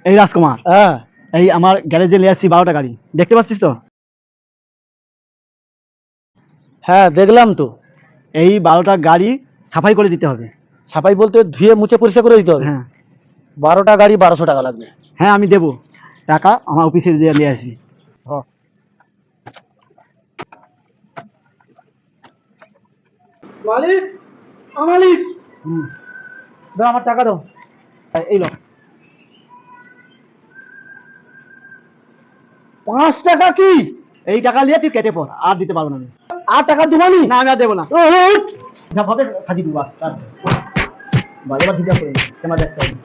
এই রাজকুমার, হ্যাঁ এই আমার গ্যারেজে নিয়ে আসছি 12টা গাড়ি, দেখতে পাচ্ছিস তো? হ্যাঁ দেখলাম তো। এই 12টা গাড়ি সাফাই করে দিতে হবে। সাফাই বলতে ধুয়ে মুছে পরিষ্কার করে দিতে হবে? হ্যাঁ 12টা গাড়ি 1200 টাকা লাগবে। হ্যাঁ, আমি দেবো টাকা, আমার অফিসে দিয়ে নিয়ে আসবি। হ্যাঁ। মালিক, মালিক, হুম, দাও আমার টাকা দাও। এই লো। 5 টাকা কি? এই টাকা নিয়ে তুই কেটে পড়, আর দিতে পারবো না আমি। 8 টাকা দিবানি? না, আমি আর দেবো না। উঠ। যা ভাবে সাজিয়ে দিবো, বাস লাস্ট। এবার ঠিক আছে, ক্যামেরা দেখতে হবে।